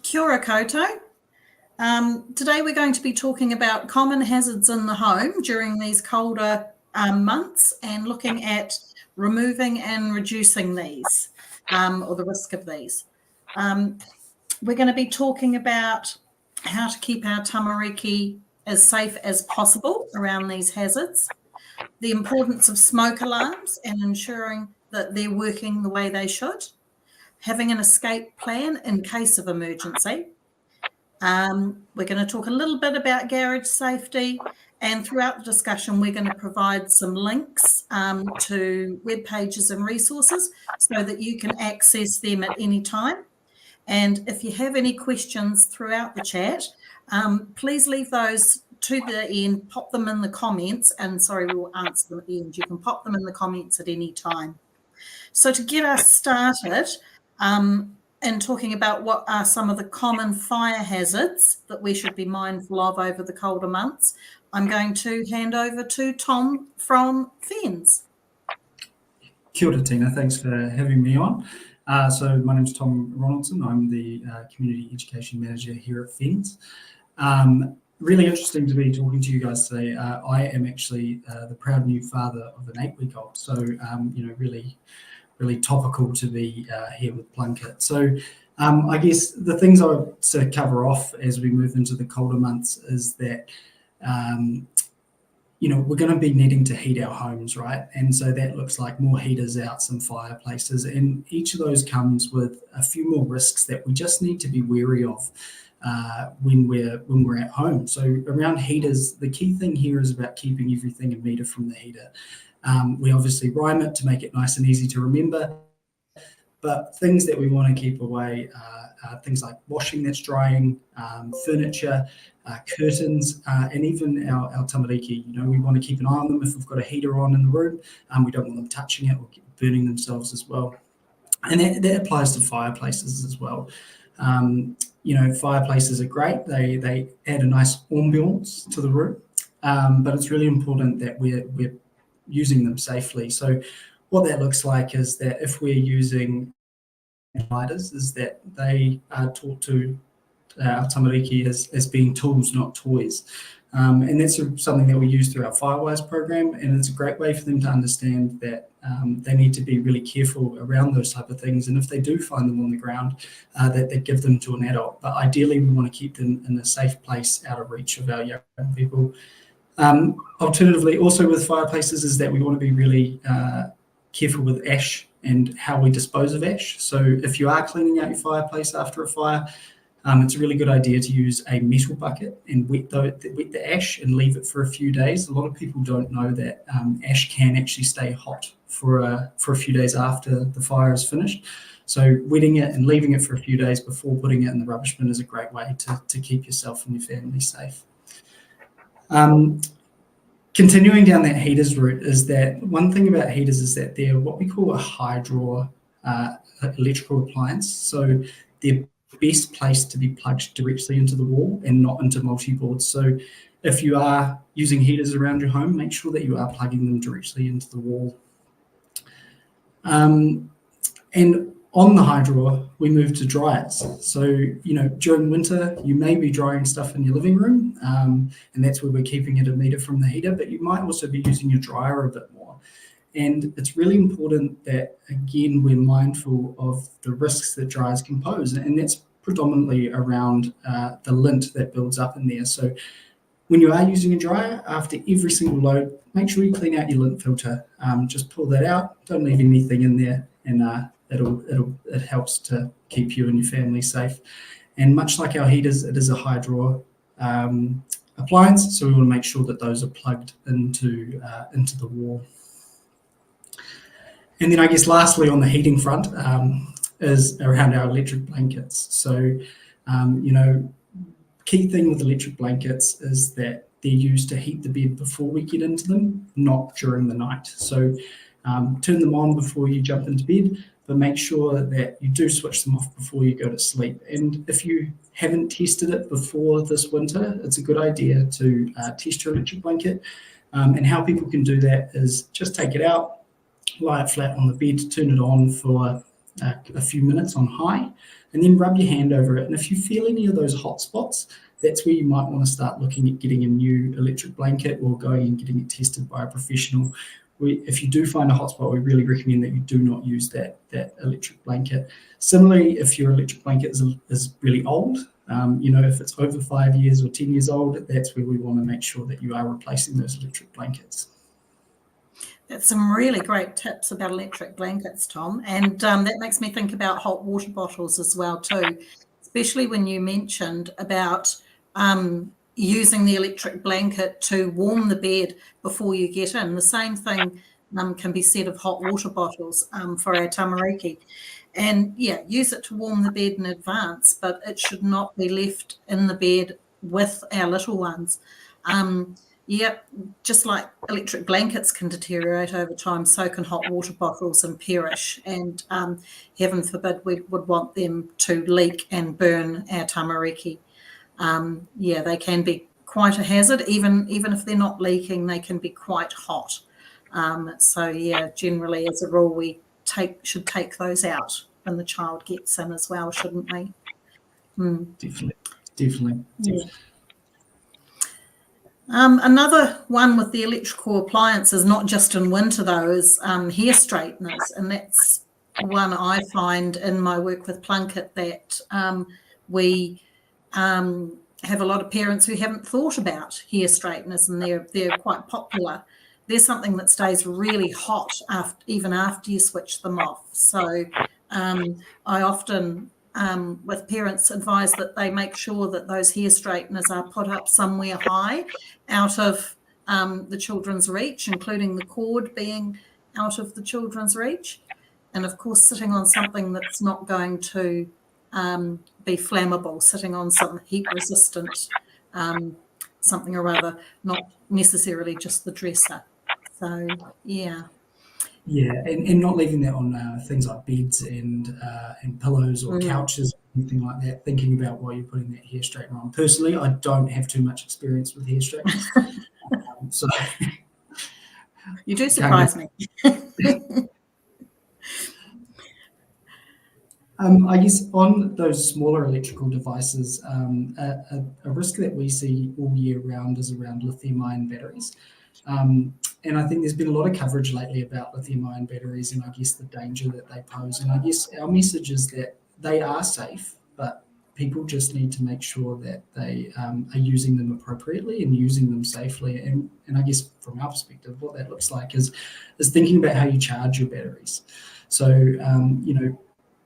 Kia ora koutou. Today we're going to be talking about common hazards in the home during these colder months and looking at removing and reducing these or the risk of these. We're going to be talking about how to keep our tamariki as safe as possible around these hazards, the importance of smoke alarms and ensuring that they're working the way they should, having an escape plan in case of emergency. We're going to talk a little bit about garage safety, and throughout the discussion we're going to provide some links to web pages and resources so that you can access them at any time. And if you have any questions throughout the chat, please leave those to the end, pop them in the comments, and sorry, we will answer them at the end. You can pop them in the comments at any time. So to get us started, and talking about what are some of the common fire hazards that we should be mindful of over the colder months, I'm going to hand over to Tom from Fens. Kia ora, Tina. Thanks for having me on. So my name's Tom Ronaldson. I'm the Community Education Manager here at Fens. Really interesting to be talking to you guys today. I am actually the proud new father of an 8-week-old. So, really topical to be here with Plunkett. So I guess the things I would to cover off as we move into the colder months is that, we're going to be needing to heat our homes, right? And so that looks like more heaters out, some fireplaces, and each of those comes with a few more risks that we just need to be wary of when we're at home. So around heaters, the key thing here is about keeping everything a metre from the heater. We obviously rhyme it to make it nice and easy to remember, but things that we want to keep away are things like washing that's drying, furniture, curtains, and even our tamariki. We want to keep an eye on them if we've got a heater on in the room. We don't want them touching it or burning themselves as well. And that applies to fireplaces as well. Fireplaces are great. They add a nice ambiance to the room, but it's really important that we're using them safely. So what that looks like is that if we're using lighters, is that they are taught to our tamariki as being tools, not toys. And that's something that we use through our Firewise program, and it's a great way for them to understand that they need to be really careful around those type of things, and if they do find them on the ground, that they give them to an adult. But ideally we want to keep them in a safe place out of reach of our young people. Alternatively, also with fireplaces, is that we want to be really careful with ash and how we dispose of ash. So if you are cleaning out your fireplace after a fire, it's a really good idea to use a metal bucket and wet the ash and leave it for a few days. A lot of people don't know that ash can actually stay hot for a few days after the fire is finished. So wetting it and leaving it for a few days before putting it in the rubbish bin is a great way to keep yourself and your family safe. Continuing down that heaters route, is that one thing about heaters is that they're what we call a high draw electrical appliance. So they're best placed to be plugged directly into the wall and not into multi-boards. So if you are using heaters around your home, make sure that you are plugging them directly into the wall. And on the high drawer, we move to dryers. So, during winter, you may be drying stuff in your living room, and that's where we're keeping it a metre from the heater, but you might also be using your dryer a bit more. And it's really important that, again, we're mindful of the risks that dryers can pose, and that's predominantly around the lint that builds up in there. So when you are using a dryer, after every single load, make sure you clean out your lint filter. Just pull that out, don't leave anything in there, and it helps to keep you and your family safe. And much like our heaters, it is a high draw appliance, so we want to make sure that those are plugged into the wall. And then I guess lastly on the heating front is around our electric blankets. So key thing with electric blankets is that they're used to heat the bed before we get into them, not during the night. So turn them on before you jump into bed, but make sure that you do switch them off before you go to sleep. And if you haven't tested it before this winter, it's a good idea to test your electric blanket. And how people can do that is just take it out, lie it flat on the bed, turn it on for a few minutes on high, and then rub your hand over it. And if you feel any of those hot spots, that's where you might want to start looking at getting a new electric blanket or going and getting it tested by a professional. If you do find a hotspot, we really recommend that you do not use that electric blanket. Similarly, if your electric blanket is really old, if it's over 5 years or 10 years old, that's where we want to make sure that you are replacing those electric blankets. That's some really great tips about electric blankets, Tom. And that makes me think about hot water bottles as well too, especially when you mentioned about using the electric blanket to warm the bed before you get in. The same thing can be said of hot water bottles for our tamariki. And yeah, use it to warm the bed in advance, but it should not be left in the bed with our little ones. Just like electric blankets can deteriorate over time, so can hot water bottles and perish. And heaven forbid we would want them to leak and burn our tamariki. They can be quite a hazard. Even if they're not leaking, they can be quite hot. Generally as a rule, we should take those out when the child gets in as well, shouldn't we? Definitely. Yeah. Another one with the electrical appliances, not just in winter though, is hair straighteners, and that's one I find in my work with Plunket that we have a lot of parents who haven't thought about hair straighteners, and they're quite popular. They're something that stays really hot even after you switch them off. So I often with parents advise that they make sure that those hair straighteners are put up somewhere high out of the children's reach, including the cord being out of the children's reach. And of course, sitting on something that's not going to be flammable, sitting on some heat resistant something or other, not necessarily just the dresser. So, yeah. Yeah, and not leaving that on things like beds and pillows or couches or anything like that, thinking about while you're putting that hair straightener on. Personally, I don't have too much experience with hair straighteners. So you do surprise me. I guess on those smaller electrical devices, a risk that we see all year round is around lithium-ion batteries. And I think there's been a lot of coverage lately about lithium-ion batteries and I guess the danger that they pose. And I guess our message is that they are safe, but people just need to make sure that they are using them appropriately and using them safely. And I guess from our perspective, what that looks like is thinking about how you charge your batteries. So,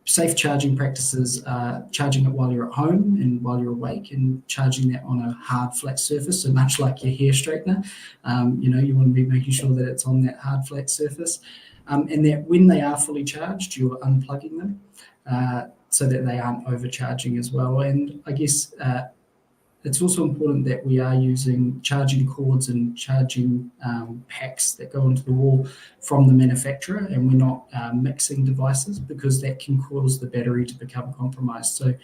safe charging practices are charging it while you're at home and while you're awake, and charging that on a hard, flat surface. So much like your hair straightener, you want to be making sure that it's on that hard, flat surface, and that when they are fully charged, you're unplugging them so that they aren't overcharging as well. And I guess it's also important that we are using charging cords and charging packs that go into the wall from the manufacturer, and we're not mixing devices, because that can cause the battery to become compromised. So,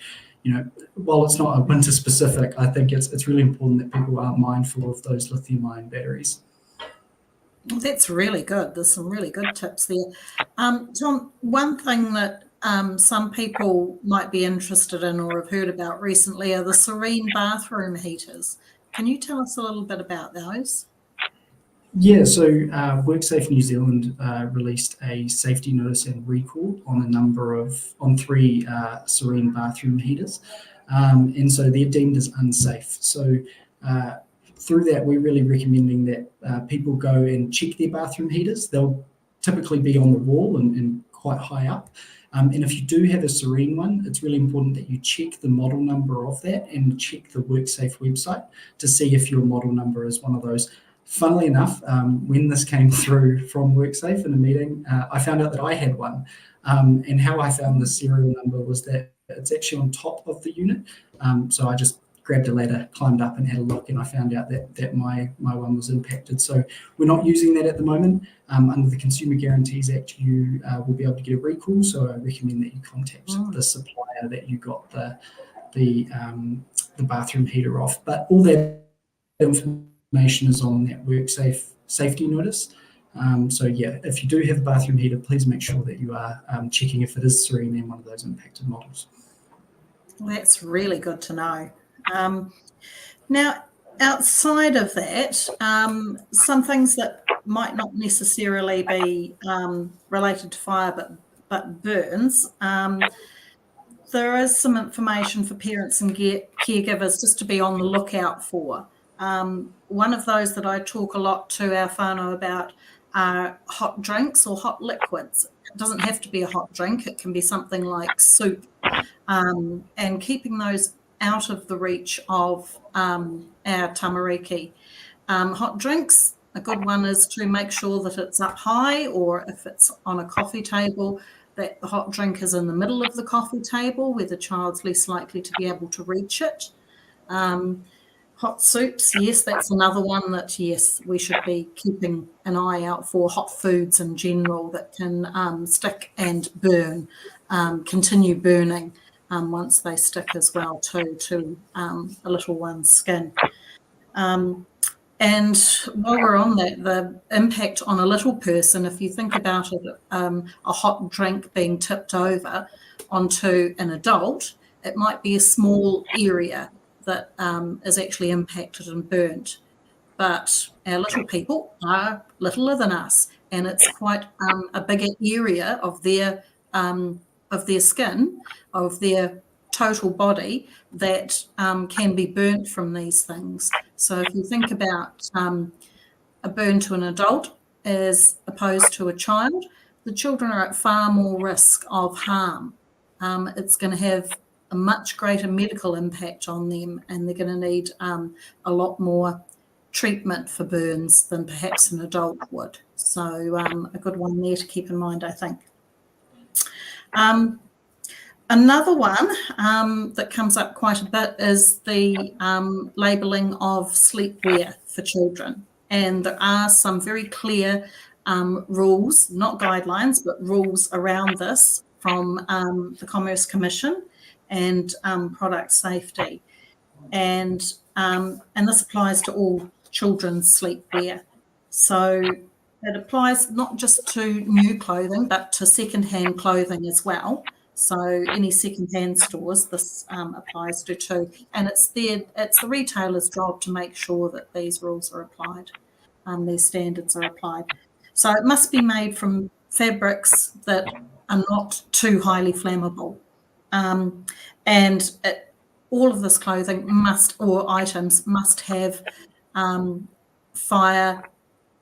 while it's not a winter specific, I think it's really important that people are mindful of those lithium-ion batteries. Well, that's really good. There's some really good tips there. Tom, one thing that some people might be interested in or have heard about recently are the Serene bathroom heaters. Can you tell us a little bit about those? Yeah, so WorkSafe New Zealand released a safety notice and recall on 3 Serene bathroom heaters, and so they're deemed as unsafe. So through that, we're really recommending that people go and check their bathroom heaters. They'll typically be on the wall and quite high up. And if you do have a Serene one, it's really important that you check the model number of that and check the WorkSafe website to see if your model number is one of those. Funnily enough, when this came through from WorkSafe in a meeting, I found out that I had one. And how I found the serial number was that it's actually on top of the unit. So I just grabbed a ladder, climbed up and had a look, and I found out that my one was impacted. So we're not using that at the moment. Under the Consumer Guarantees Act, you will be able to get a recall. So I recommend that you contact the supplier that you got the bathroom heater off. But all that information is on that WorkSafe safety notice. So yeah, if you do have a bathroom heater, please make sure that you are checking if it is serene in one of those impacted models. That's really good to know. Now, outside of that, some things that might not necessarily be related to fire, but burns. There is some information for parents and caregivers just to be on the lookout for. One of those that I talk a lot to our whānau about are hot drinks or hot liquids. It doesn't have to be a hot drink. It can be something like soup, and keeping those out of the reach of our tamariki. Hot drinks, a good one is to make sure that it's up high, or if it's on a coffee table, that the hot drink is in the middle of the coffee table where the child's less likely to be able to reach it. Hot soups, yes, that's another one that, yes, we should be keeping an eye out for. Hot foods in general that can stick and burn, continue burning once they stick as well to a little one's skin. And while we're on that, the impact on a little person, if you think about it, a hot drink being tipped over onto an adult, it might be a small area that is actually impacted and burnt. But our little people are littler than us, and it's quite a bigger area of their skin, of their total body that can be burnt from these things. So if you think about a burn to an adult as opposed to a child, the children are at far more risk of harm. It's going to have a much greater medical impact on them, and they're going to need a lot more treatment for burns than perhaps an adult would. So a good one there to keep in mind, I think. Another one that comes up quite a bit is the labelling of sleepwear for children. And there are some very clear rules, not guidelines, but rules around this from the Commerce Commission and product safety. And this applies to all children's sleepwear. So it applies not just to new clothing, but to second-hand clothing as well. So any second-hand stores, this applies to too. And it's the retailer's job to make sure that these rules are applied, these standards are applied. So it must be made from fabrics that are not too highly flammable. All of this clothing items must have fire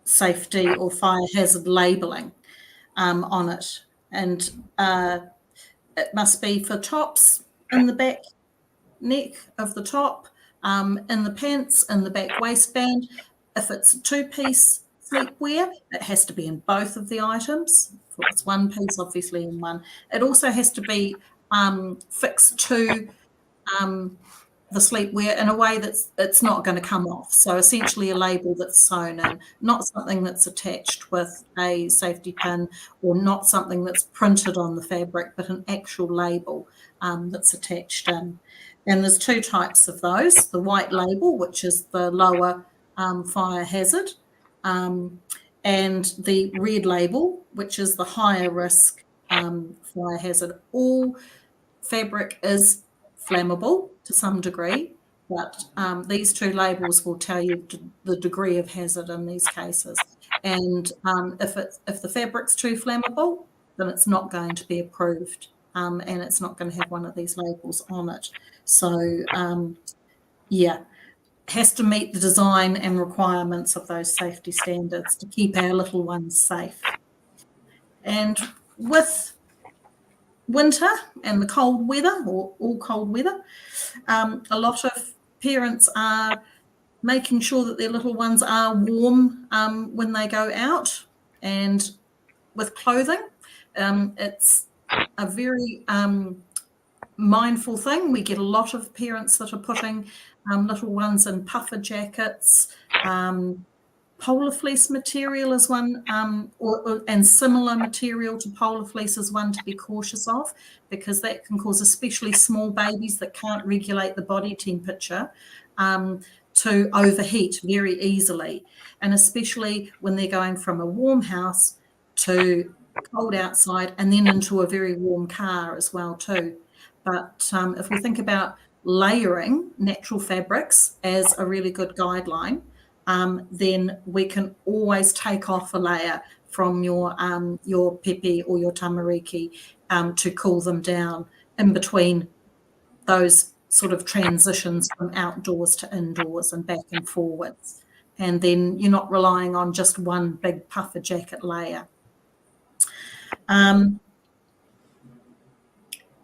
safety or fire hazard labelling on it. And it must be for tops in the back neck of the top, in the pants, in the back waistband. If it's a two-piece sleepwear, it has to be in both of the items. If it's one piece, obviously in one. It also has to be fixed to the sleepwear in a way that's it's not going to come off. So essentially a label that's sewn in, not something that's attached with a safety pin, or not something that's printed on the fabric, but an actual label that's attached in. And there's two types of those: the white label, which is the lower fire hazard, and the red label, which is the higher risk fire hazard. All fabric is flammable to some degree, but these two labels will tell you the degree of hazard in these cases. And if the fabric's too flammable, then it's not going to be approved, and it's not going to have one of these labels on it. So has to meet the design and requirements of those safety standards to keep our little ones safe. And with winter and the cold weather, or all cold weather, a lot of parents are making sure that their little ones are warm when they go out. And with clothing, it's a very mindful thing. We get a lot of parents that are putting little ones in puffer jackets. Polar fleece material is one, and similar material to polar fleece is one to be cautious of, because that can cause especially small babies that can't regulate the body temperature to overheat very easily, and especially when they're going from a warm house to cold outside and then into a very warm car as well too. But if we think about layering natural fabrics as a really good guideline, then we can always take off a layer from your pepe or your tamariki to cool them down in between those sort of transitions from outdoors to indoors and back and forwards. And then you're not relying on just one big puffer jacket layer. And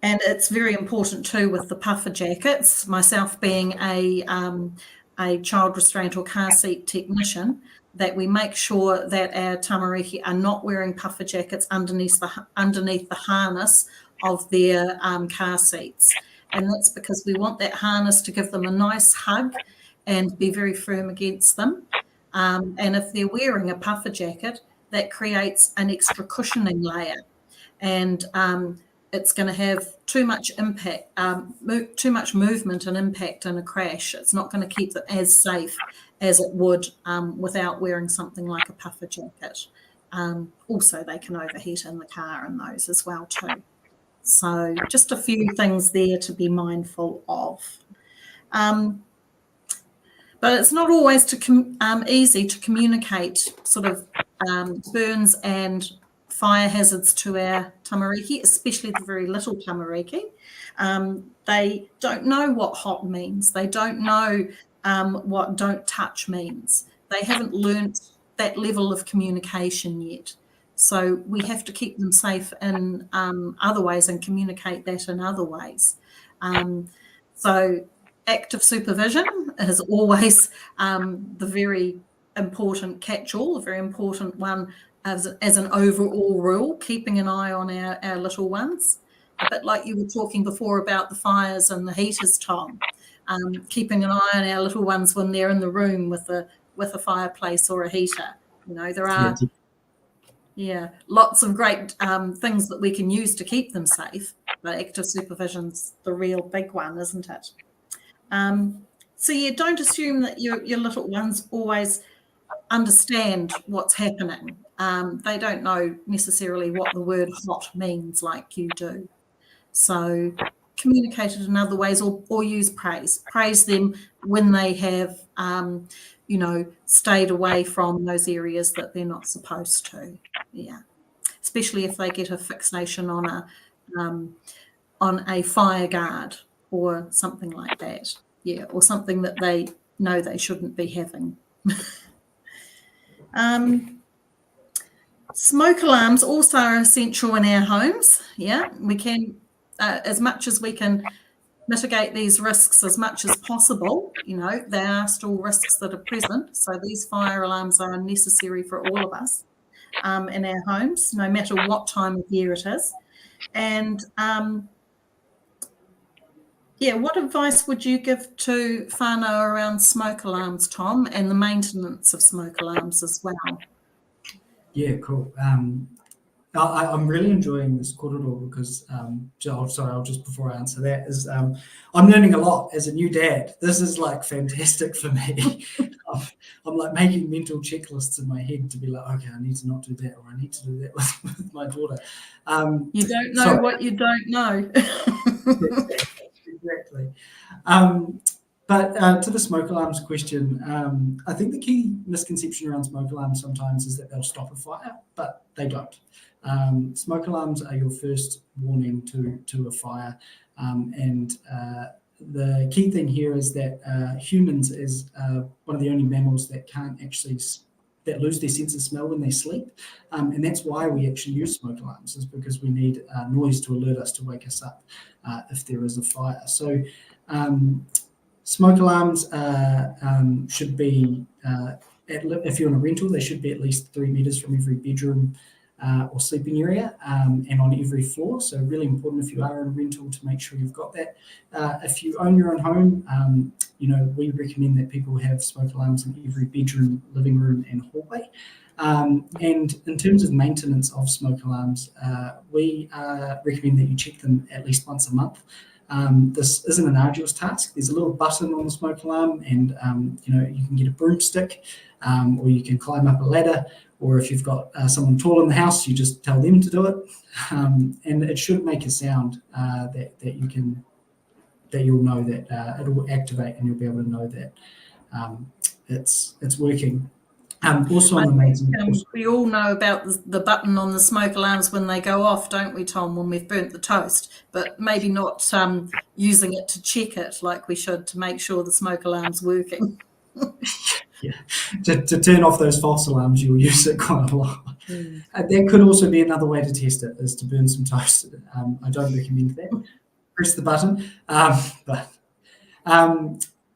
it's very important too with the puffer jackets, myself being a child restraint or car seat technician, that we make sure that our tamariki are not wearing puffer jackets underneath the harness of their car seats. And that's because we want that harness to give them a nice hug and be very firm against them. And if they're wearing a puffer jacket, that creates an extra cushioning layer. And it's going to have too much impact, too much movement and impact in a crash. It's not going to keep them as safe as it would without wearing something like a puffer jacket. Also, they can overheat in the car in those as well too. So just a few things there to be mindful of. But it's not always easy to communicate sort of burns and fire hazards to our tamariki, especially the very little tamariki. They don't know what hot means. They don't know what don't touch means. They haven't learnt that level of communication yet. So we have to keep them safe in other ways and communicate that in other ways. So active supervision is always the very important catch-all, a very important one as an overall rule, keeping an eye on our little ones. A bit like you were talking before about the fires and the heaters, Tom, keeping an eye on our little ones when they're in the room with a fireplace or a heater. You know, there are lots of great things that we can use to keep them safe, but active supervision's the real big one, isn't it? So yeah, don't assume that your little ones always understand what's happening. They don't know necessarily what the word hot means like you do. So communicate it in other ways, or use praise. Praise them when they have, stayed away from those areas that they're not supposed to. Yeah, especially if they get a fixation on a fire guard or something like that. Yeah, or something that they know they shouldn't be having. Smoke alarms also are essential in our homes. Yeah, we can, as much as we can mitigate these risks as much as possible, there are still risks that are present. So these fire alarms are necessary for all of us in our homes, no matter what time of year it is. And what advice would you give to whānau around smoke alarms, Tom, and the maintenance of smoke alarms as well? Yeah, cool. I'm really enjoying this kōrero because, I'll just before I answer that, is I'm learning a lot as a new dad. This is like fantastic for me. I'm like making mental checklists in my head to be like, okay, I need to not do that, or I need to do that with my daughter. You don't know what you don't know. Exactly. But to the smoke alarms question, I think the key misconception around smoke alarms sometimes is that they'll stop a fire, but they don't. Smoke alarms are your first warning to a fire, and the key thing here is that humans is one of the only mammals that that lose their sense of smell when they sleep, and that's why we actually use smoke alarms, is because we need noise to alert us, to wake us up if there is a fire. So smoke alarms should be, if you're in a rental, they should be at least 3 meters from every bedroom or sleeping area, and on every floor. So really important if you are in a rental to make sure you've got that. If you own your own home, we recommend that people have smoke alarms in every bedroom, living room and hallway. And in terms of maintenance of smoke alarms, we recommend that you check them at least once a month. This isn't an arduous task. There's a little button on the smoke alarm, and you can get a broomstick, or you can climb up a ladder, or if you've got someone tall in the house, you just tell them to do it, and it should make a sound that you'll know that it will activate, and you'll be able to know that it's working. Also on the maintenance, we all know about the button on the smoke alarms when they go off, don't we, Tom, when we've burnt the toast, but maybe not using it to check it like we should to make sure the smoke alarm's working. Yeah, to turn off those false alarms, you'll use it quite a lot. That could also be another way to test it, is to burn some toast. I don't recommend that. Press the button,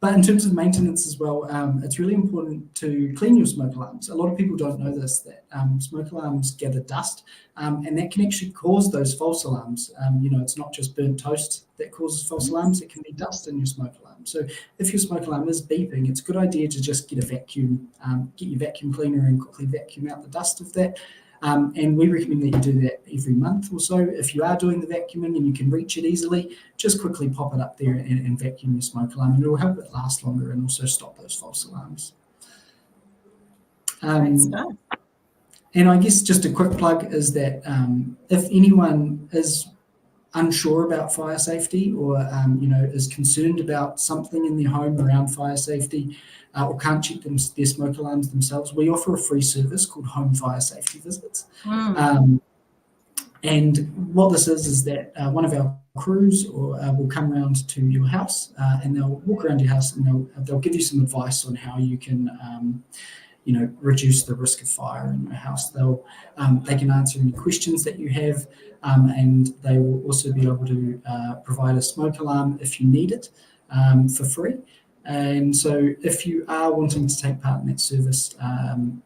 but in terms of maintenance as well, it's really important to clean your smoke alarms. A lot of people don't know this, that smoke alarms gather dust, and that can actually cause those false alarms. It's not just burnt toast that causes false alarms, it can be dust in your smoke alarm. So if your smoke alarm is beeping, it's a good idea to just get your vacuum cleaner and quickly vacuum out the dust of that. And we recommend that you do that every month or so. If you are doing the vacuuming and you can reach it easily, just quickly pop it up there and vacuum your smoke alarm, and it will help it last longer and also stop those false alarms. And I guess just a quick plug is that if anyone is unsure about fire safety, or is concerned about something in their home around fire safety, or can't check their smoke alarms themselves, we offer a free service called Home Fire Safety Visits. And what this is that one of our crews will come around to your house, and they'll walk around your house, and they'll give you some advice on how you can reduce the risk of fire in your house. They can answer any questions that you have, and they will also be able to provide a smoke alarm if you need it for free. And so if you are wanting to take part in that service,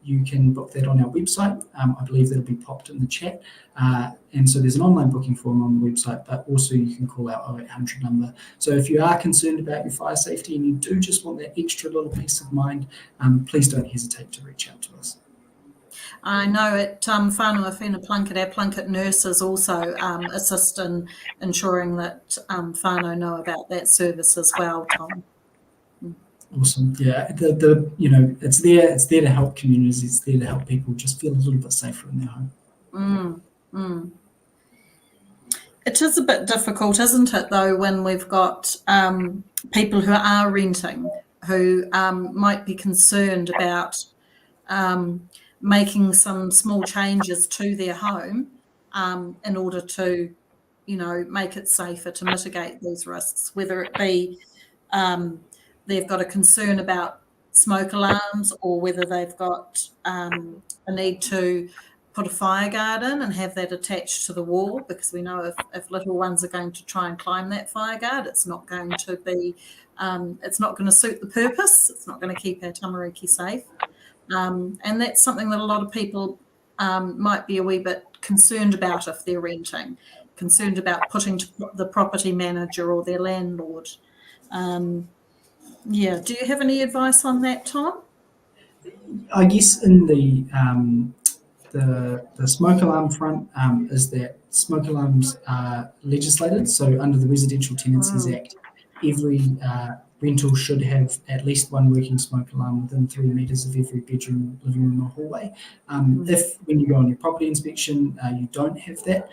you can book that on our website. I believe that'll be popped in the chat. And so there's an online booking form on the website, but also you can call our 0800 number. So if you are concerned about your fire safety and you do just want that extra little peace of mind, please don't hesitate to reach out to us. I know at Whanua Whina Plunkett, our Plunkett nurses also assist in ensuring that whānau know about that service as well, Tom. Awesome. Yeah, it's there to help communities. It's there to help people just feel a little bit safer in their home. It is a bit difficult, isn't it, though, when we've got people who are renting who might be concerned about making some small changes to their home in order to, make it safer, to mitigate these risks, whether it be they've got a concern about smoke alarms, or whether they've got a need to put a fire guard in and have that attached to the wall, because we know if little ones are going to try and climb that fire guard, it's not going to be, it's not going to suit the purpose. It's not going to keep our tamariki safe. And that's something that a lot of people might be a wee bit concerned about if they're renting, concerned about putting to the property manager or their landlord. Yeah, do you have any advice on that, Tom? I guess in the smoke alarm front is that smoke alarms are legislated. So under the Residential Tenancies Act, every rental should have at least one working smoke alarm within 3 metres of every bedroom, living room or hallway. If when you go on your property inspection you don't have that,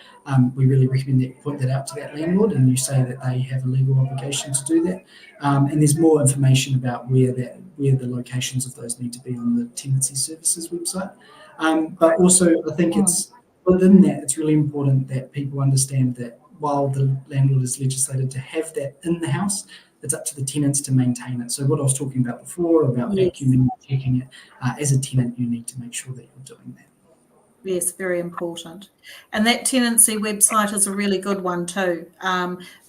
we really recommend that you point that out to that landlord and you say that they have a legal obligation to do that. And there's more information about where the locations of those need to be on the Tenancy Services website. But also I think it's within that, it's really important that people understand that while the landlord is legislated to have that in the house, it's up to the tenants to maintain it. So what I was talking about before about vacuuming and checking it, as a tenant, you need to make sure that you're doing that. Yes, very important. And that tenancy website is a really good one too.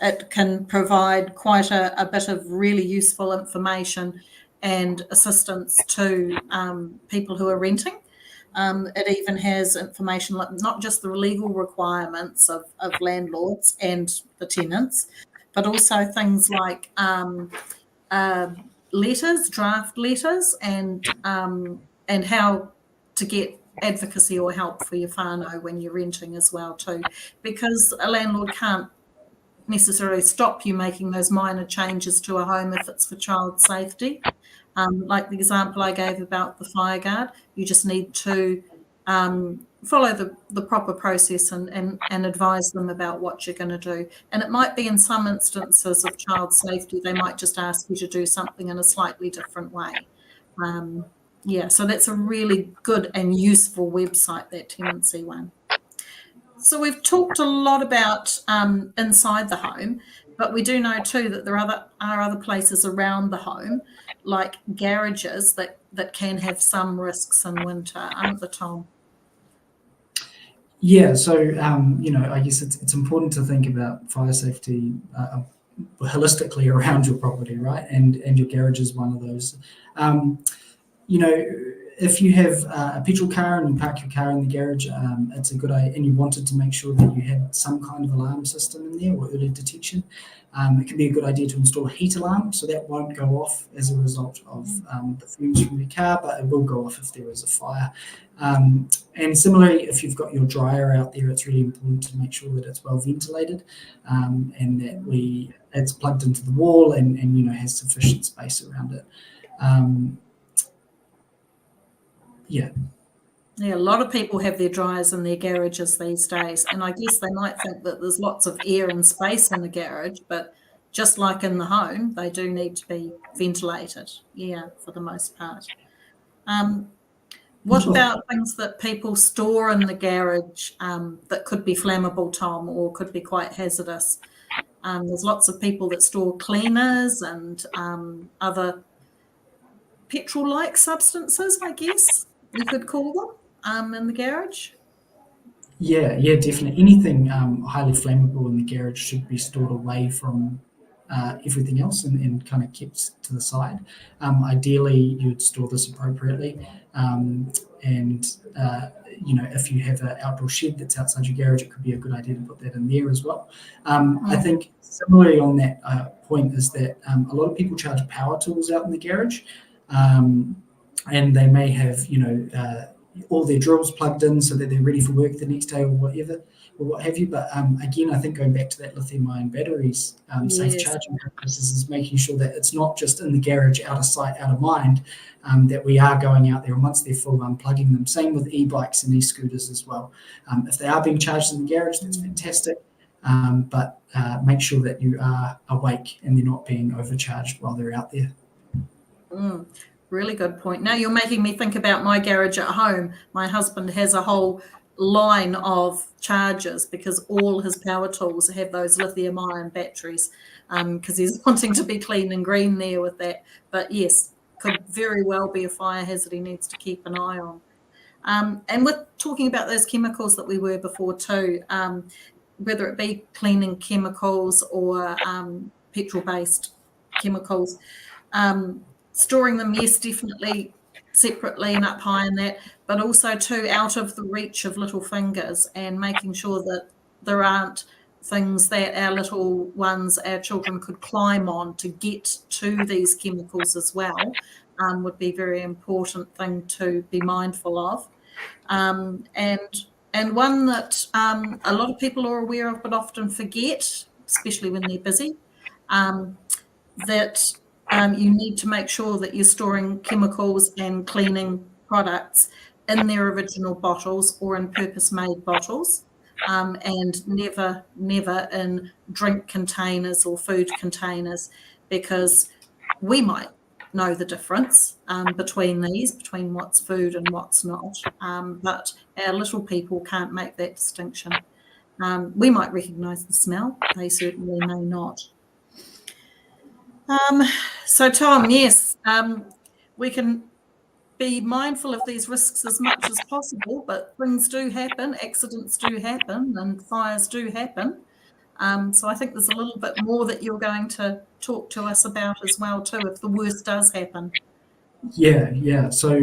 It can provide quite a bit of really useful information and assistance to people who are renting. It even has information, like not just the legal requirements of landlords and the tenants, but also things like letters, draft letters, and how to get advocacy or help for your whānau when you're renting as well too, because a landlord can't necessarily stop you making those minor changes to a home if it's for child safety. Like the example I gave about the fire guard, you just need to follow the proper process and advise them about what you're going to do. And it might be in some instances of child safety, they might just ask you to do something in a slightly different way. Yeah, so that's a really good and useful website, that tenancy one. So we've talked a lot about inside the home, but we do know too that there are other places around the home, like garages, that can have some risks in winter, aren't there, Tom? Yeah, so I guess it's important to think about fire safety holistically around your property, right? And your garage is one of those. If you have a petrol car and you park your car in the garage, it's a good idea, and you wanted to make sure that you had some kind of alarm system in there or early detection. It can be a good idea to install a heat alarm, so that won't go off as a result of the fumes from your car, but it will go off if there is a fire. And similarly, if you've got your dryer out there, it's really important to make sure that it's well ventilated, and that it's plugged into the wall and has sufficient space around it. Yeah, a lot of people have their dryers in their garages these days, and I guess they might think that there's lots of air and space in the garage, but just like in the home, they do need to be ventilated, for the most part. What about things that people store in the garage that could be flammable, Tom, or could be quite hazardous? There's lots of people that store cleaners and other petrol-like substances, I guess you could call them, in the garage. Yeah, definitely. Anything highly flammable in the garage should be stored away from everything else and kind of kept to the side. Ideally, you'd store this appropriately. If you have an outdoor shed that's outside your garage, it could be a good idea to put that in there as well. I think similarly on that point is that a lot of people charge power tools out in the garage. And they may have, all their drills plugged in so that they're ready for work the next day or whatever, or what have you. But again, I think going back to that lithium-ion batteries, safe charging practices is making sure that it's not just in the garage, out of sight, out of mind, that we are going out there and once they're full, unplugging them. Same with e-bikes and e-scooters as well. If they are being charged in the garage, that's fantastic. But make sure that you are awake and they're not being overcharged while they're out there. Really good point. Now you're making me think about my garage at home. My husband has a whole line of chargers because all his power tools have those lithium-ion batteries, because he's wanting to be clean and green there with that. But yes, could very well be a fire hazard he needs to keep an eye on. And we're talking about those chemicals that we were before too, whether it be cleaning chemicals or petrol-based chemicals. Storing them, yes, definitely separately and up high in that, but also too out of the reach of little fingers, and making sure that there aren't things that our little ones, our children, could climb on to get to these chemicals as well, would be a very important thing to be mindful of. And one that a lot of people are aware of but often forget, especially when they're busy, that you need to make sure that you're storing chemicals and cleaning products in their original bottles or in purpose-made bottles, and never in drink containers or food containers, because we might know the difference between what's food and what's not, but our little people can't make that distinction. We might recognise the smell, they certainly may not. So Tom, yes, we can be mindful of these risks as much as possible, but things do happen, accidents do happen, and fires do happen. So I think there's a little bit more that you're going to talk to us about as well too, if the worst does happen. Yeah. So,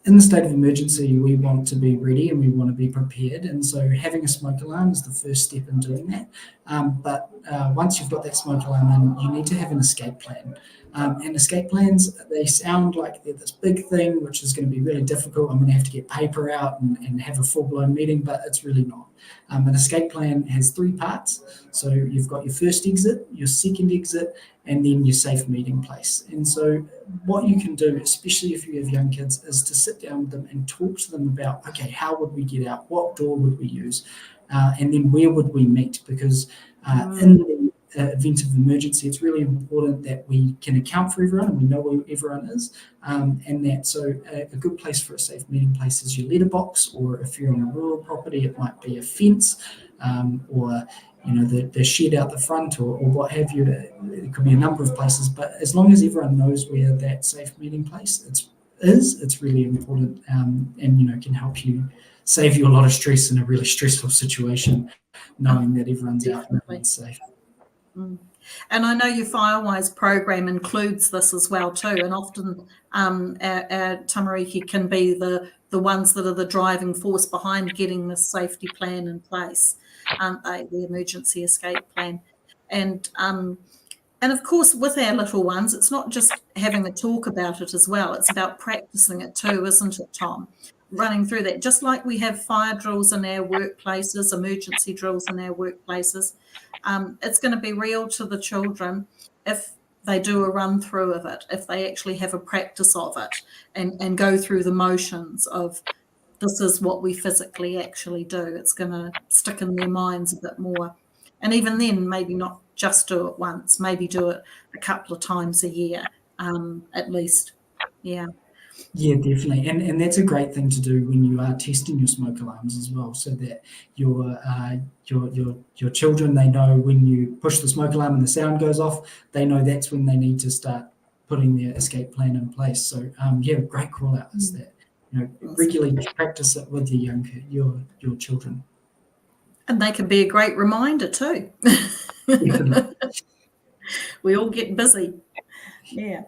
in the state of emergency, we want to be ready and we want to be prepared. And so having a smoke alarm is the first step in doing that. But once you've got that smoke alarm in, you need to have an escape plan. And escape plans, they sound like they're this big thing, which is going to be really difficult. I'm going to have to get paper out and have a full-blown meeting, but it's really not. An escape plan has 3 parts. So you've got your first exit, your second exit, and then your safe meeting place. And so what you can do, especially if you have young kids, is to sit down with them and talk to them about, okay, how would we get out? What door would we use? And then where would we meet? Because in the event of emergency, it's really important that we can account for everyone and we know where everyone is. And that, so a good place for a safe meeting place is your letterbox, or if you're on a rural property, it might be a fence, or the shed out the front, or what have you. It could be a number of places, but as long as everyone knows where that safe meeting place it's really important, and can help you save you a lot of stress in a really stressful situation, knowing that everyone's out and everyone's safe. And I know your Firewise program includes this as well too, and often our tamariki can be the ones that are the driving force behind getting the safety plan in place, aren't they? The emergency escape plan. And of course, with our little ones, it's not just having a talk about it as well. It's about practicing it too, isn't it, Tom? Running through that, just like we have fire drills in our workplaces, emergency drills in our workplaces. It's going to be real to the children if they do a run through of it, if they actually have a practice of it and go through the motions of this is what we physically actually do. It's going to stick in their minds a bit more. And even then, maybe not just do it once, maybe do it a couple of times a year, at least. Yeah. Yeah, definitely. And that's a great thing to do when you are testing your smoke alarms as well, so that your children, they know when you push the smoke alarm and the sound goes off, they know that's when they need to start putting their escape plan in place. So great call out is that regularly practice it with your children. And they can be a great reminder too. We all get busy. Yeah.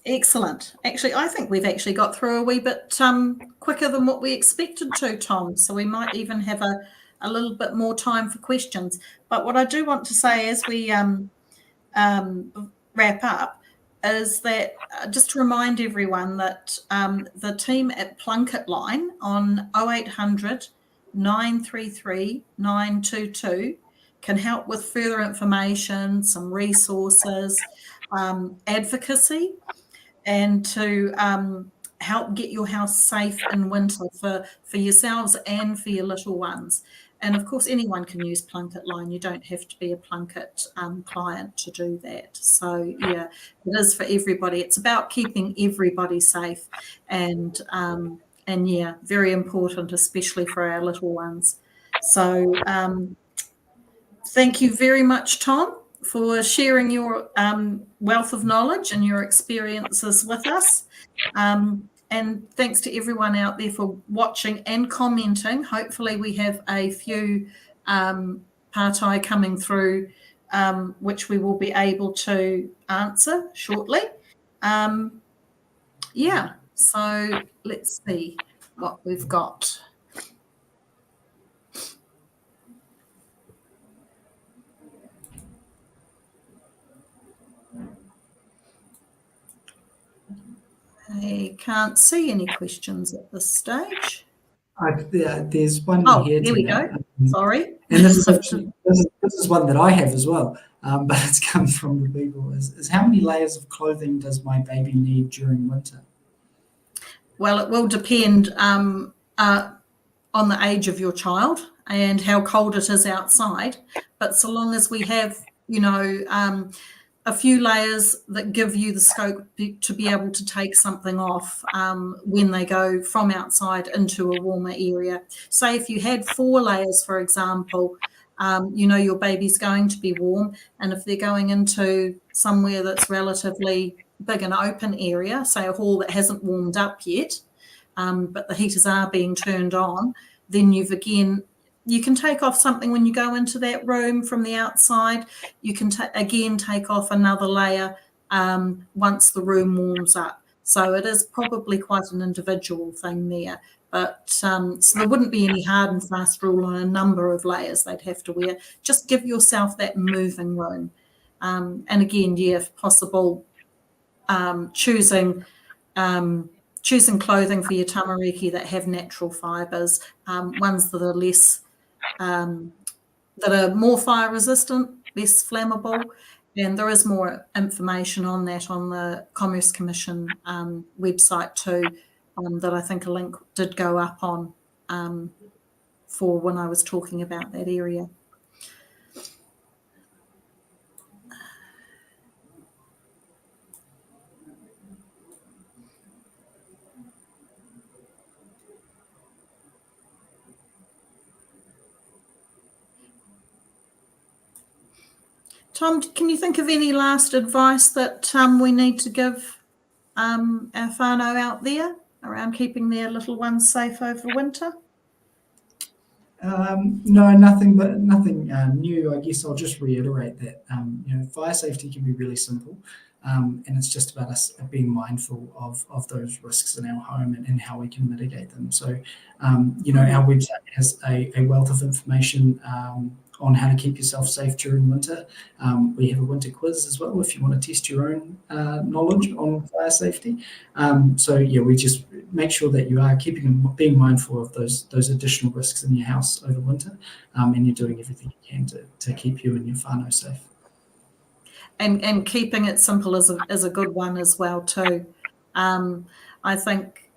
Excellent. Actually, I think we've actually got through a wee bit quicker than what we expected to, Tom. So we might even have a little bit more time for questions. But what I do want to say as we wrap up is that just to remind everyone that the team at Plunket Line on 0800 933 922 can help with further information, some resources, advocacy, and to help get your house safe in winter for yourselves and for your little ones. And of course, anyone can use Plunket Line. You don't have to be a Plunket client to do that. So yeah, it is for everybody. It's about keeping everybody safe, and yeah, very important, especially for our little ones. So thank you very much, Tom, for sharing your wealth of knowledge and your experiences with us. And thanks to everyone out there for watching and commenting. Hopefully we have a few partai coming through, which we will be able to answer shortly. Yeah, so let's see what we've got. I can't see any questions at this stage. There's one here. There we go. Sorry. And this is one that I have as well, but it's come from the people. Is how many layers of clothing does my baby need during winter? Well, it will depend on the age of your child and how cold it is outside. But so long as we have, a few layers that give you the scope to be able to take something off when they go from outside into a warmer area. Say if you had 4 layers, for example, your baby's going to be warm, and if they're going into somewhere that's relatively big and open area, say a hall that hasn't warmed up yet, but the heaters are being turned on, then you can take off something when you go into that room from the outside. You can again take off another layer once the room warms up. So it is probably quite an individual thing there. But so there wouldn't be any hard and fast rule on a number of layers they'd have to wear. Just give yourself that moving room. And again, yeah, if possible, choosing clothing for your tamariki that have natural fibres, ones that are less, that are more fire resistant, less flammable. And there is more information on that on the Commerce Commission website too, that I think a link did go up on for when I was talking about that area. Tom, can you think of any last advice that we need to give our whānau out there around keeping their little ones safe over winter? No, nothing new. I guess I'll just reiterate that fire safety can be really simple, and it's just about us being mindful of those risks in our home and how we can mitigate them. So, our website has a wealth of information on how to keep yourself safe during winter. We have a winter quiz as well if you want to test your own knowledge on fire safety. We just make sure that you are being mindful of those additional risks in your house over winter, and you're doing everything you can to keep you and your whānau safe. And keeping it simple is a good one as well too. I think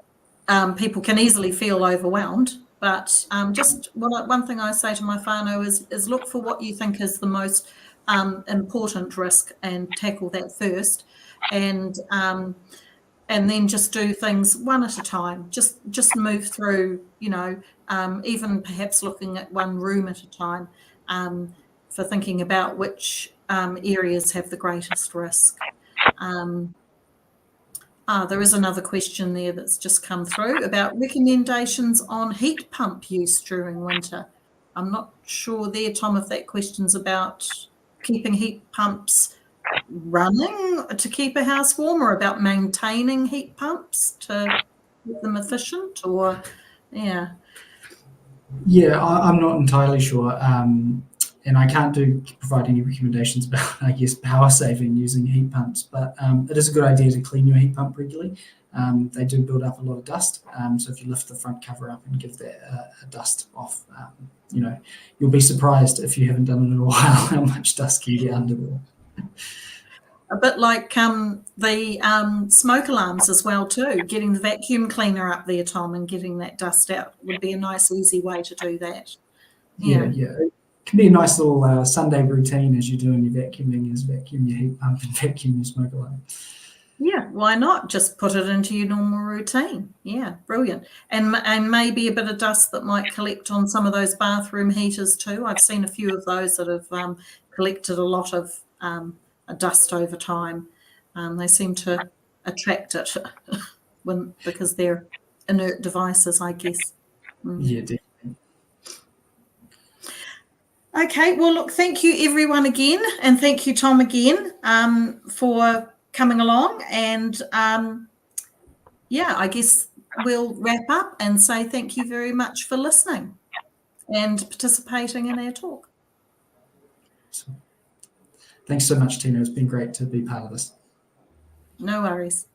people can easily feel overwhelmed, but just one thing I say to my whānau is look for what you think is the most important risk and tackle that first, and then just do things one at a time. Just move through, even perhaps looking at one room at a time, for thinking about which areas have the greatest risk. There is another question there that's just come through about recommendations on heat pump use during winter. I'm not sure there, Tom, if that question's about keeping heat pumps running to keep a house warm, or about maintaining heat pumps to keep them efficient, or yeah. Yeah, I'm not entirely sure, and I can't provide any recommendations about, I guess, power saving using heat pumps. But it is a good idea to clean your heat pump regularly. They do build up a lot of dust, so if you lift the front cover up and give that a dust off, you'll be surprised if you haven't done it in a while how much dust can get under there. A bit like the smoke alarms as well too. Getting the vacuum cleaner up there, Tom, and getting that dust out would be a nice, easy way to do that. Yeah. It can be a nice little Sunday routine as you're doing your vacuuming, is vacuum your heat pump and vacuum your smoke alarm. Yeah, why not? Just put it into your normal routine. Yeah, brilliant. And maybe a bit of dust that might collect on some of those bathroom heaters too. I've seen a few of those that have collected a lot of dust over time. They seem to attract it because they're inert devices, I guess. Yeah, definitely. Okay, well, look, thank you everyone again, and thank you, Tom, again, for coming along. And I guess we'll wrap up and say thank you very much for listening and participating in our talk. Thanks so much, Tina. It's been great to be part of this. No worries.